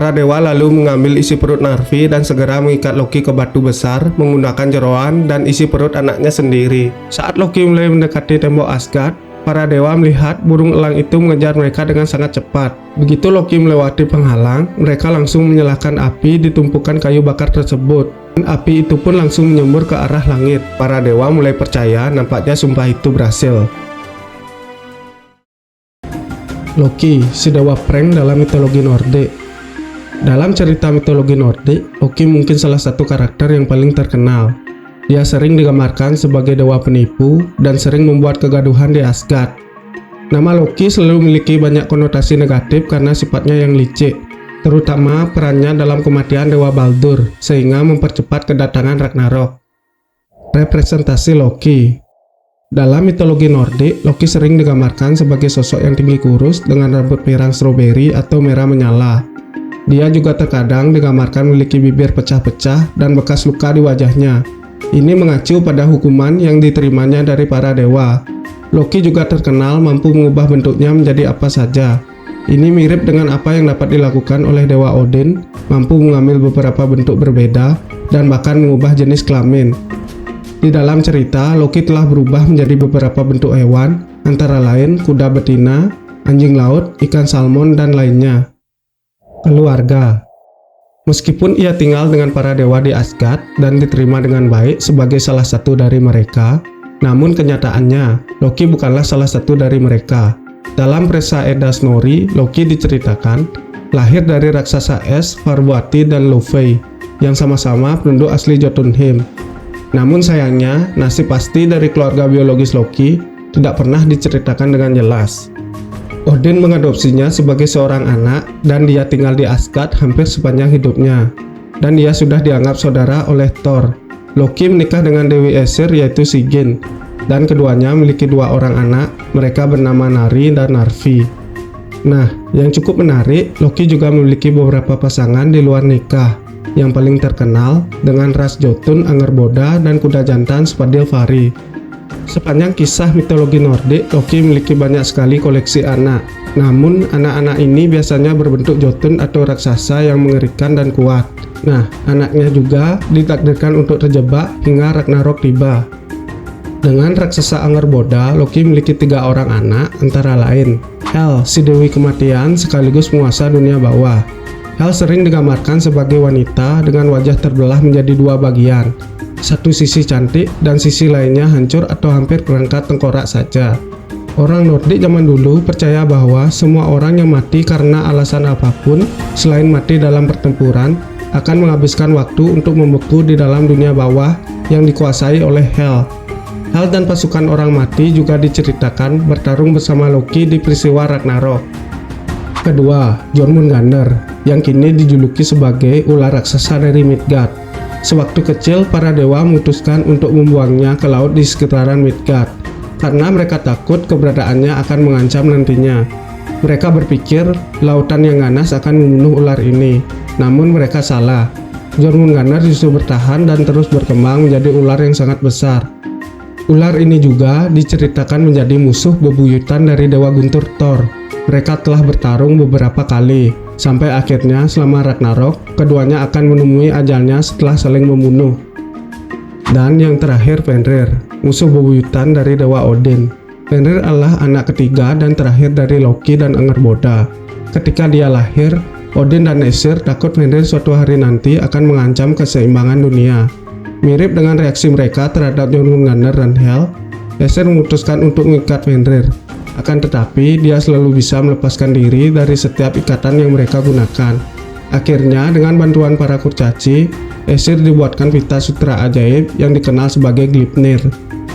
Para dewa lalu mengambil isi perut Narvi dan segera mengikat Loki ke batu besar menggunakan jeroan dan isi perut anaknya sendiri. Saat Loki mulai mendekati tembok Asgard, para dewa melihat burung elang itu mengejar mereka dengan sangat cepat. Begitu Loki melewati penghalang, mereka langsung menyalakan api di tumpukan kayu bakar tersebut. Dan api itu pun langsung menyembur ke arah langit. Para dewa mulai percaya nampaknya sumpah itu berhasil. Loki, si dewa prank dalam mitologi Nordik. Dalam cerita mitologi Nordik, Loki mungkin salah satu karakter yang paling terkenal. Dia sering digambarkan sebagai dewa penipu dan sering membuat kegaduhan di Asgard. Nama Loki selalu memiliki banyak konotasi negatif karena sifatnya yang licik, terutama perannya dalam kematian Dewa Baldur, sehingga mempercepat kedatangan Ragnarok. Representasi Loki. Dalam mitologi Nordik, Loki sering digambarkan sebagai sosok yang tinggi kurus dengan rambut pirang stroberi atau merah menyala. Dia juga terkadang digambarkan memiliki bibir pecah-pecah dan bekas luka di wajahnya. Ini mengacu pada hukuman yang diterimanya dari para dewa. Loki juga terkenal mampu mengubah bentuknya menjadi apa saja. Ini mirip dengan apa yang dapat dilakukan oleh Dewa Odin, mampu mengambil beberapa bentuk berbeda dan bahkan mengubah jenis kelamin. Di dalam cerita, Loki telah berubah menjadi beberapa bentuk hewan, antara lain kuda betina, anjing laut, ikan salmon, dan lainnya. Keluarga. Meskipun ia tinggal dengan para dewa di Asgard dan diterima dengan baik sebagai salah satu dari mereka, namun kenyataannya, Loki bukanlah salah satu dari mereka. Dalam Presa Edda Snorri, Loki diceritakan lahir dari raksasa es, Parvati, dan Laufey, yang sama-sama penduduk asli Jotunheim. Namun sayangnya, nasib pasti dari keluarga biologis Loki tidak pernah diceritakan dengan jelas. Odin mengadopsinya sebagai seorang anak dan dia tinggal di Asgard hampir sepanjang hidupnya. Dan dia sudah dianggap saudara oleh Thor. Loki menikah dengan Dewi Aesir yaitu Sigyn, dan keduanya memiliki 2 orang anak, mereka bernama Nari dan Narvi. Nah, yang cukup menarik, Loki juga memiliki beberapa pasangan di luar nikah. Yang paling terkenal dengan ras Jotun, Angerboda, dan kuda jantan Svadilfari. Sepanjang kisah mitologi Nordik, Loki memiliki banyak sekali koleksi anak. Namun, anak-anak ini biasanya berbentuk Jotun atau raksasa yang mengerikan dan kuat. Nah, anaknya juga ditakdirkan untuk terjebak hingga Ragnarok tiba. Dengan raksasa Angerboda, Loki memiliki 3 orang anak, antara lain Hel, si dewi kematian sekaligus penguasa dunia bawah. Hel sering digambarkan sebagai wanita dengan wajah terbelah menjadi 2 bagian. Satu sisi cantik dan sisi lainnya hancur atau hampir berangkat tengkorak saja. Orang Nordik zaman dulu percaya bahwa semua orang yang mati karena alasan apapun selain mati dalam pertempuran akan menghabiskan waktu untuk membeku di dalam dunia bawah yang dikuasai oleh Hel. Hel dan pasukan orang mati juga diceritakan bertarung bersama Loki di peristiwa Ragnarok. Kedua, Jormungandr, yang kini dijuluki sebagai ular raksasa dari Midgard. Sewaktu kecil, para dewa memutuskan untuk membuangnya ke laut di sekitaran Midgard, karena mereka takut keberadaannya akan mengancam nantinya. Mereka berpikir lautan yang ganas akan membunuh ular ini, namun mereka salah. Jormungandr justru bertahan dan terus berkembang menjadi ular yang sangat besar. Ular ini juga diceritakan menjadi musuh bebuyutan dari Dewa Guntur Thor. Mereka telah bertarung beberapa kali, sampai akhirnya selama Ragnarok, keduanya akan menemui ajalnya setelah saling membunuh. Dan yang terakhir Fenrir, musuh bebuyutan dari Dewa Odin. Fenrir adalah anak ketiga dan terakhir dari Loki dan Angerboda. Ketika dia lahir, Odin dan Aesir takut Fenrir suatu hari nanti akan mengancam keseimbangan dunia. Mirip dengan reaksi mereka terhadap Jormungandr dan Hel, Aesir memutuskan untuk mengikat Fenrir. Akan tetapi, dia selalu bisa melepaskan diri dari setiap ikatan yang mereka gunakan. Akhirnya, dengan bantuan para kurcaci, Aesir dibuatkan pita sutra ajaib yang dikenal sebagai Gleipnir.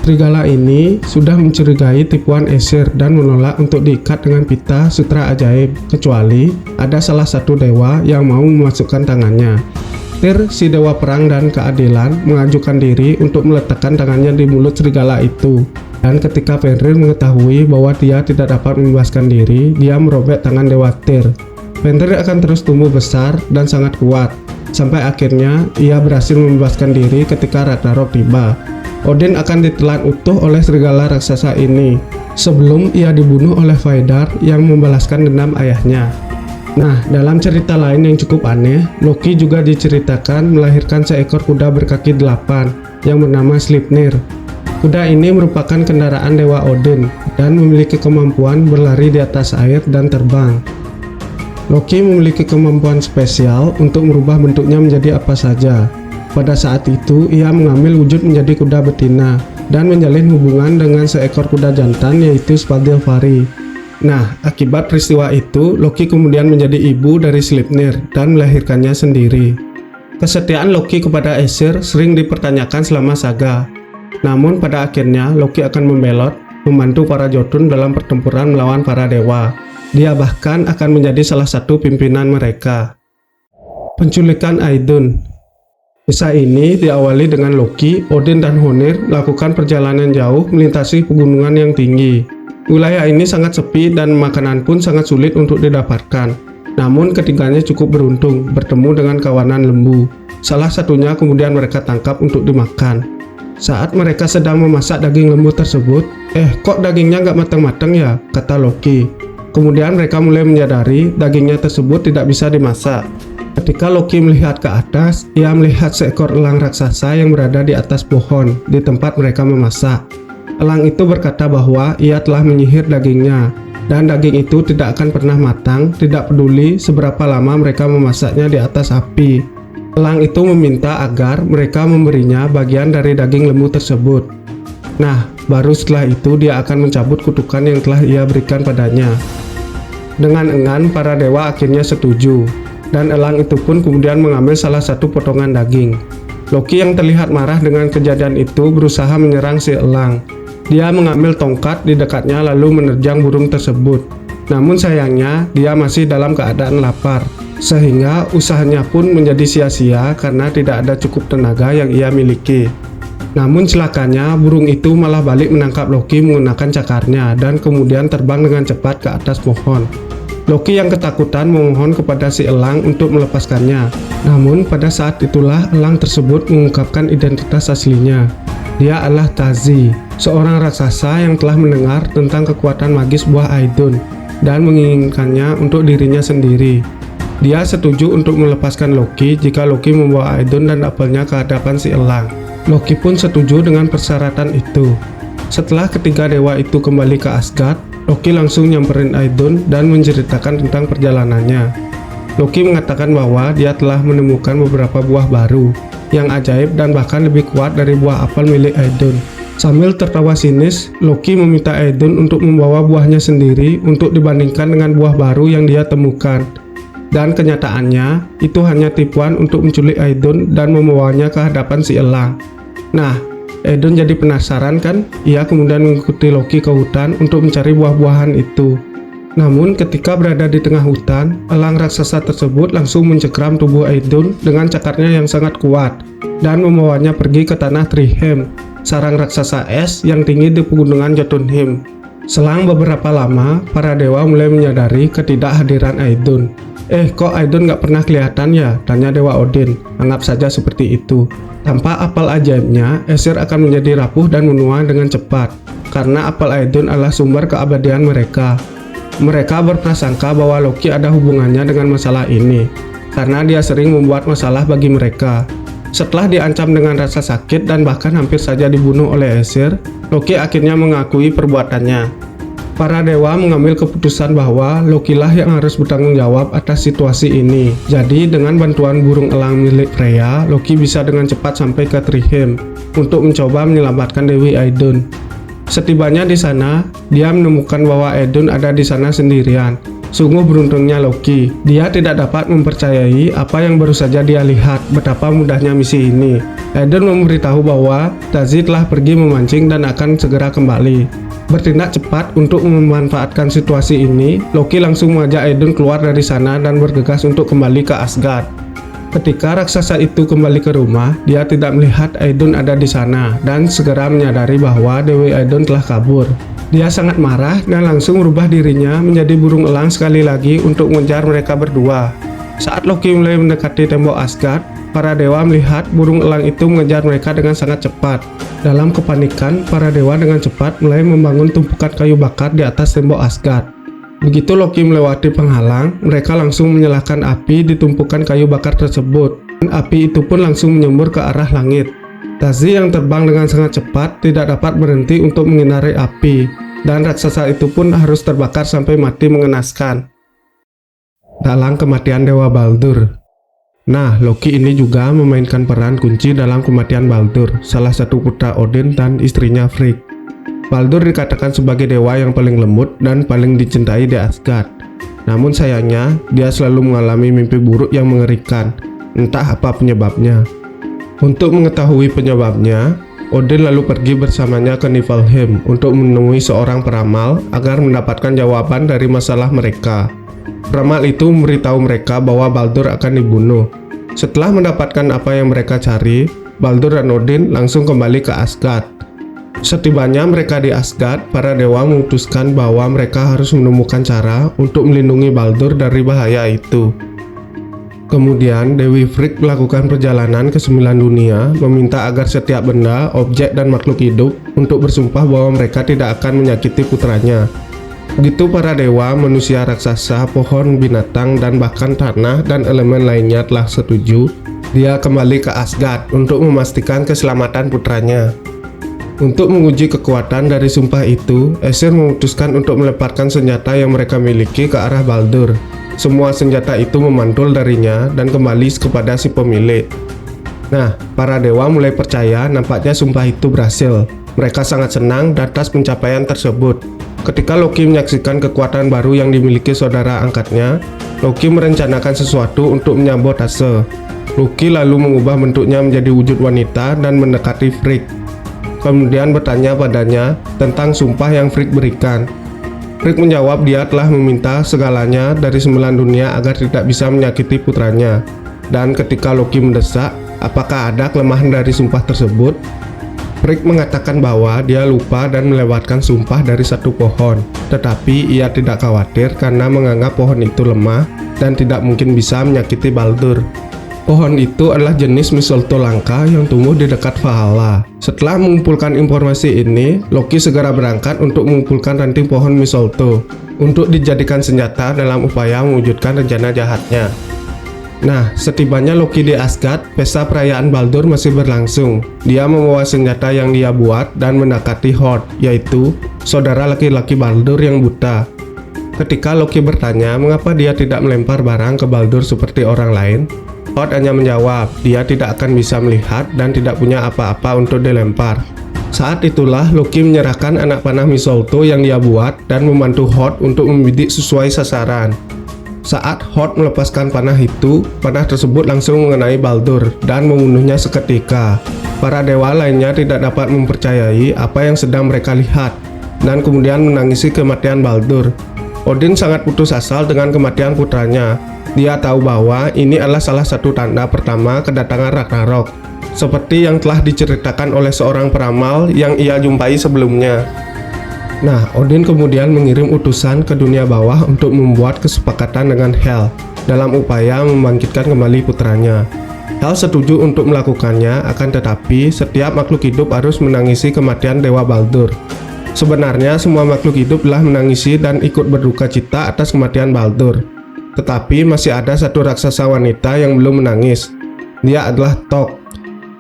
Serigala ini sudah mencurigai tipuan Aesir dan menolak untuk diikat dengan pita sutra ajaib, kecuali ada salah satu dewa yang mau memasukkan tangannya. Tyr, si dewa perang dan keadilan, mengajukan diri untuk meletakkan tangannya di mulut serigala itu. Dan ketika Fenrir mengetahui bahwa dia tidak dapat membebaskan diri, dia merobek tangan Dewa Tyr. Fenrir akan terus tumbuh besar dan sangat kuat, sampai akhirnya ia berhasil membebaskan diri ketika Ragnarok tiba. Odin akan ditelan utuh oleh serigala raksasa ini, sebelum ia dibunuh oleh Vidar yang membalaskan dendam ayahnya. Nah, dalam cerita lain yang cukup aneh, Loki juga diceritakan melahirkan seekor kuda berkaki 8 yang bernama Sleipnir. Kuda ini merupakan kendaraan Dewa Odin dan memiliki kemampuan berlari di atas air dan terbang. Loki memiliki kemampuan spesial untuk merubah bentuknya menjadi apa saja. Pada saat itu, ia mengambil wujud menjadi kuda betina dan menjalin hubungan dengan seekor kuda jantan yaitu Svadilfari. Nah, akibat peristiwa itu, Loki kemudian menjadi ibu dari Sleipnir dan melahirkannya sendiri. Kesetiaan Loki kepada Aesir sering dipertanyakan selama saga. Namun pada akhirnya Loki akan membelot, membantu para Jotun dalam pertempuran melawan para dewa. Dia bahkan akan menjadi salah satu pimpinan mereka. Penculikan Aidun. Kisah ini diawali dengan Loki, Odin, dan Honir melakukan perjalanan jauh melintasi pegunungan yang tinggi. Wilayah ini sangat sepi dan makanan pun sangat sulit untuk didapatkan. Namun ketiganya cukup beruntung bertemu dengan kawanan lembu. Salah satunya kemudian mereka tangkap untuk dimakan. Saat mereka sedang memasak daging lembu tersebut, kok dagingnya nggak matang-matang ya? Kata Loki. Kemudian mereka mulai menyadari dagingnya tersebut tidak bisa dimasak. Ketika Loki melihat ke atas, ia melihat seekor elang raksasa yang berada di atas pohon di tempat mereka memasak. Elang itu berkata bahwa ia telah menyihir dagingnya, dan daging itu tidak akan pernah matang, tidak peduli seberapa lama mereka memasaknya di atas api. Elang itu meminta agar mereka memberinya bagian dari daging lembu tersebut. Nah, baru setelah itu dia akan mencabut kutukan yang telah ia berikan padanya. Dengan enggan, para dewa akhirnya setuju, dan elang itu pun kemudian mengambil salah satu potongan daging. Loki yang terlihat marah dengan kejadian itu berusaha menyerang si elang. Dia mengambil tongkat di dekatnya lalu menerjang burung tersebut. Namun sayangnya dia masih dalam keadaan lapar, sehingga usahanya pun menjadi sia-sia karena tidak ada cukup tenaga yang ia miliki. Namun celakanya burung itu malah balik menangkap Loki menggunakan cakarnya dan kemudian terbang dengan cepat ke atas pohon. Loki yang ketakutan memohon kepada si elang untuk melepaskannya. Namun pada saat itulah elang tersebut mengungkapkan identitas aslinya. Dia adalah Tazi, seorang raksasa yang telah mendengar tentang kekuatan magis buah Aidun dan menginginkannya untuk dirinya sendiri. Dia setuju untuk melepaskan Loki jika Loki membawa Aidun dan apelnya ke hadapan si elang. Loki pun setuju dengan persyaratan itu. Setelah ketiga dewa itu kembali ke Asgard, Loki langsung nyamperin Aidun dan menceritakan tentang perjalanannya. Loki mengatakan bahwa dia telah menemukan beberapa buah baru yang ajaib dan bahkan lebih kuat dari buah apel milik Aidun. Sambil tertawa sinis, Loki meminta Aidun untuk membawa buahnya sendiri untuk dibandingkan dengan buah baru yang dia temukan. Dan kenyataannya, itu hanya tipuan untuk menculik Aidun dan membawanya ke hadapan si elang. Nah, Aidun jadi penasaran kan? Ia kemudian mengikuti Loki ke hutan untuk mencari buah-buahan itu. Namun ketika berada di tengah hutan, elang raksasa tersebut langsung mencekram tubuh Aidun dengan cakarnya yang sangat kuat dan membawanya pergi ke tanah Trihem, sarang raksasa es yang tinggi di pegunungan Jotunheim. Selang beberapa lama, para dewa mulai menyadari ketidakhadiran Aidun. Kok Aidun nggak pernah kelihatan ya? Tanya Dewa Odin. Anggap saja seperti itu. Tanpa apel ajaibnya, Aesir akan menjadi rapuh dan menua dengan cepat, karena apel Aidun adalah sumber keabadian mereka. Mereka berprasangka bahwa Loki ada hubungannya dengan masalah ini, karena dia sering membuat masalah bagi mereka. Setelah diancam dengan rasa sakit dan bahkan hampir saja dibunuh oleh Aesir, Loki akhirnya mengakui perbuatannya. Para dewa mengambil keputusan bahwa Loki lah yang harus bertanggung jawab atas situasi ini. Jadi dengan bantuan burung elang milik Freya, Loki bisa dengan cepat sampai ke Trihem untuk mencoba menyelamatkan Dewi Aidun. Setibanya di sana, dia menemukan bahwa Aidun ada di sana sendirian. Sungguh beruntungnya Loki. Dia tidak dapat mempercayai apa yang baru saja dia lihat, betapa mudahnya misi ini. Aidun memberitahu bahwa Tazi telah pergi memancing dan akan segera kembali. Bertindak cepat untuk memanfaatkan situasi ini, Loki langsung mengajak Aidun keluar dari sana dan bergegas untuk kembali ke Asgard. Ketika raksasa itu kembali ke rumah, dia tidak melihat Aidun ada di sana dan segera menyadari bahwa Dewi Aidun telah kabur. Dia sangat marah dan langsung merubah dirinya menjadi burung elang sekali lagi untuk mengejar mereka berdua. Saat Loki mulai mendekati tembok Asgard, para dewa melihat burung elang itu mengejar mereka dengan sangat cepat. Dalam kepanikan, para dewa dengan cepat mulai membangun tumpukan kayu bakar di atas tembok Asgard. Begitu Loki melewati penghalang, mereka langsung menyalakan api di tumpukan kayu bakar tersebut. Dan api itu pun langsung menyembur ke arah langit. Tazi yang terbang dengan sangat cepat tidak dapat berhenti untuk menghindari api, dan raksasa itu pun harus terbakar sampai mati mengenaskan. Dalam kematian Dewa Baldur. Nah, Loki ini juga memainkan peran kunci dalam kematian Baldur, salah satu putra Odin dan istrinya Frigg. Baldur dikatakan sebagai dewa yang paling lembut dan paling dicintai di Asgard. Namun sayangnya, dia selalu mengalami mimpi buruk yang mengerikan, entah apa penyebabnya. Untuk mengetahui penyebabnya, Odin lalu pergi bersamanya ke Niflheim untuk menemui seorang peramal agar mendapatkan jawaban dari masalah mereka. Peramal itu memberitahu mereka bahwa Baldur akan dibunuh. Setelah mendapatkan apa yang mereka cari, Baldur dan Odin langsung kembali ke Asgard. Setibanya mereka di Asgard, para dewa memutuskan bahwa mereka harus menemukan cara untuk melindungi Baldur dari bahaya itu. Kemudian Dewi Frigg melakukan perjalanan ke 9 dunia, meminta agar setiap benda, objek, dan makhluk hidup untuk bersumpah bahwa mereka tidak akan menyakiti putranya. Begitu para dewa, manusia, raksasa, pohon, binatang, dan bahkan tanah dan elemen lainnya telah setuju, dia kembali ke Asgard untuk memastikan keselamatan putranya. Untuk menguji kekuatan dari sumpah itu, Aesir memutuskan untuk melemparkan senjata yang mereka miliki ke arah Baldur. Semua senjata itu memantul darinya dan kembali kepada si pemilik. Nah, para dewa mulai percaya nampaknya sumpah itu berhasil. Mereka sangat senang atas pencapaian tersebut. Ketika Loki menyaksikan kekuatan baru yang dimiliki saudara angkatnya, Loki merencanakan sesuatu untuk menyabotase. Loki lalu mengubah bentuknya menjadi wujud wanita dan mendekati Frigg. Kemudian bertanya padanya tentang sumpah yang Frigg berikan. Frigg menjawab dia telah meminta segalanya dari 9 dunia agar tidak bisa menyakiti putranya. Dan ketika Loki mendesak, apakah ada kelemahan dari sumpah tersebut? Frigg mengatakan bahwa dia lupa dan melewatkan sumpah dari satu pohon. Tetapi ia tidak khawatir karena menganggap pohon itu lemah dan tidak mungkin bisa menyakiti Baldur. Pohon itu adalah jenis mistletoe langka yang tumbuh di dekat Valhalla. Setelah mengumpulkan informasi ini, Loki segera berangkat untuk mengumpulkan ranting pohon mistletoe untuk dijadikan senjata dalam upaya mewujudkan rencana jahatnya. Nah, setibanya Loki di Asgard, pesta perayaan Baldur masih berlangsung. Dia membawa senjata yang dia buat dan mendekati Hord, yaitu saudara laki-laki Baldur yang buta. Ketika Loki bertanya mengapa dia tidak melempar barang ke Baldur seperti orang lain, Hord hanya menjawab, dia tidak akan bisa melihat dan tidak punya apa-apa untuk dilempar. Saat itulah Loki menyerahkan anak panah mistletoe yang dia buat dan membantu Hord untuk membidik sesuai sasaran. Saat Hord melepaskan panah itu, panah tersebut langsung mengenai Baldur dan membunuhnya seketika. Para dewa lainnya tidak dapat mempercayai apa yang sedang mereka lihat dan kemudian menangisi kematian Baldur. Odin sangat putus asa dengan kematian putranya. Dia tahu bahwa ini adalah salah satu tanda pertama kedatangan Ragnarok, seperti yang telah diceritakan oleh seorang peramal yang ia jumpai sebelumnya. Nah, Odin kemudian mengirim utusan ke dunia bawah untuk membuat kesepakatan dengan Hel dalam upaya membangkitkan kembali putranya. Hel setuju untuk melakukannya, akan tetapi setiap makhluk hidup harus menangisi kematian Dewa Baldur. Sebenarnya semua makhluk hidup telah menangisi dan ikut berduka cita atas kematian Baldur. Tetapi masih ada satu raksasa wanita yang belum menangis. Dia adalah Thok.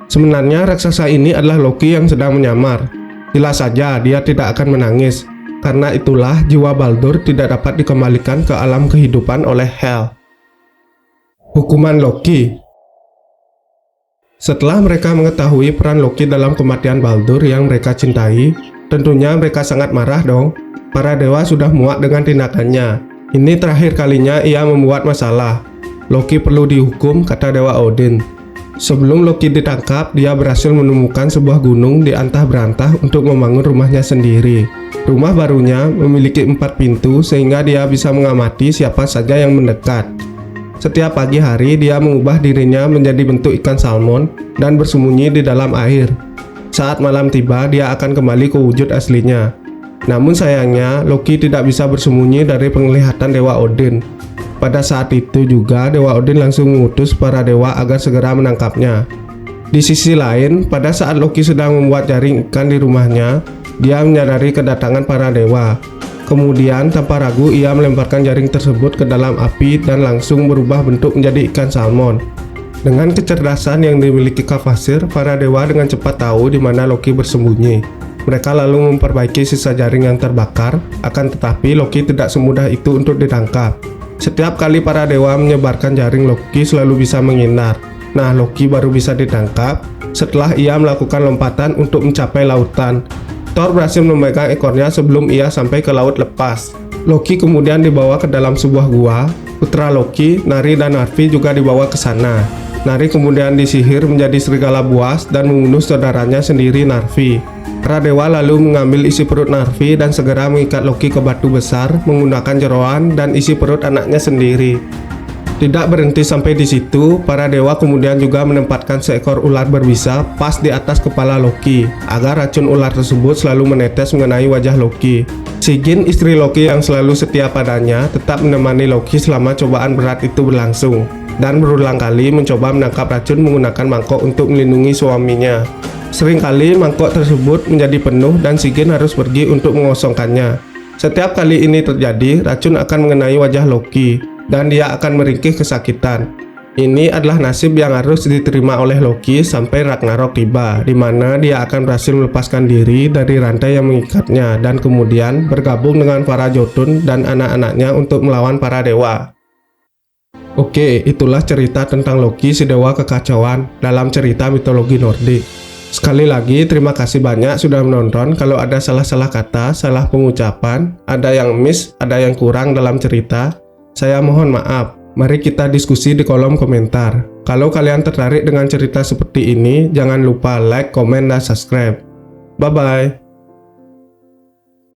Sebenarnya raksasa ini adalah Loki yang sedang menyamar. Jelas saja dia tidak akan menangis. Karena itulah jiwa Baldur tidak dapat dikembalikan ke alam kehidupan oleh Hel. Hukuman Loki. Setelah mereka mengetahui peran Loki dalam kematian Baldur yang mereka cintai, tentunya mereka sangat marah dong. Para dewa sudah muak dengan tindakannya. Ini terakhir kalinya ia membuat masalah. Loki perlu dihukum, kata Dewa Odin. Sebelum Loki ditangkap, dia berhasil menemukan sebuah gunung di antah berantah untuk membangun rumahnya sendiri. Rumah barunya memiliki 4 pintu sehingga dia bisa mengamati siapa saja yang mendekat. Setiap pagi hari dia mengubah dirinya menjadi bentuk ikan salmon dan bersembunyi di dalam air. Saat malam tiba, dia akan kembali ke wujud aslinya. Namun sayangnya, Loki tidak bisa bersembunyi dari penglihatan Dewa Odin. Pada saat itu juga, Dewa Odin langsung mengutus para dewa agar segera menangkapnya. Di sisi lain, pada saat Loki sedang membuat jaring ikan di rumahnya, dia menyadari kedatangan para dewa. Kemudian tanpa ragu ia melemparkan jaring tersebut ke dalam api dan langsung berubah bentuk menjadi ikan salmon. Dengan kecerdasan yang dimiliki Kvasir, para dewa dengan cepat tahu di mana Loki bersembunyi. Mereka lalu memperbaiki sisa jaring yang terbakar, akan tetapi Loki tidak semudah itu untuk ditangkap. Setiap kali para dewa menyebarkan jaring, Loki selalu bisa menghindar. Nah, Loki baru bisa ditangkap setelah ia melakukan lompatan untuk mencapai lautan. Thor berhasil memegang ekornya sebelum ia sampai ke laut lepas. Loki kemudian dibawa ke dalam sebuah gua. Putra Loki, Nari dan Narvi juga dibawa ke sana. Nari kemudian disihir menjadi serigala buas dan membunuh saudaranya sendiri, Narvi. Para dewa lalu mengambil isi perut Narvi dan segera mengikat Loki ke batu besar menggunakan jeroan dan isi perut anaknya sendiri. Tidak berhenti sampai di situ, para dewa kemudian juga menempatkan seekor ular berbisa pas di atas kepala Loki, agar racun ular tersebut selalu menetes mengenai wajah Loki. Sigyn, istri Loki yang selalu setia padanya, tetap menemani Loki selama cobaan berat itu berlangsung, dan berulang kali mencoba menangkap racun menggunakan mangkok untuk melindungi suaminya. Seringkali mangkok tersebut menjadi penuh dan Sigyn harus pergi untuk mengosongkannya. Setiap kali ini terjadi, racun akan mengenai wajah Loki, dan dia akan meringkih kesakitan. Ini adalah nasib yang harus diterima oleh Loki sampai Ragnarok tiba, di mana dia akan berhasil melepaskan diri dari rantai yang mengikatnya dan kemudian bergabung dengan para Jotun dan anak-anaknya untuk melawan para dewa. Oke, itulah cerita tentang Loki, si dewa kekacauan dalam cerita mitologi Nordik. Sekali lagi, terima kasih banyak sudah menonton. Kalau ada salah-salah kata, salah pengucapan, ada yang miss, ada yang kurang dalam cerita, saya mohon maaf. Mari kita diskusi di kolom komentar. Kalau kalian tertarik dengan cerita seperti ini, jangan lupa like, komen, dan subscribe. Bye-bye.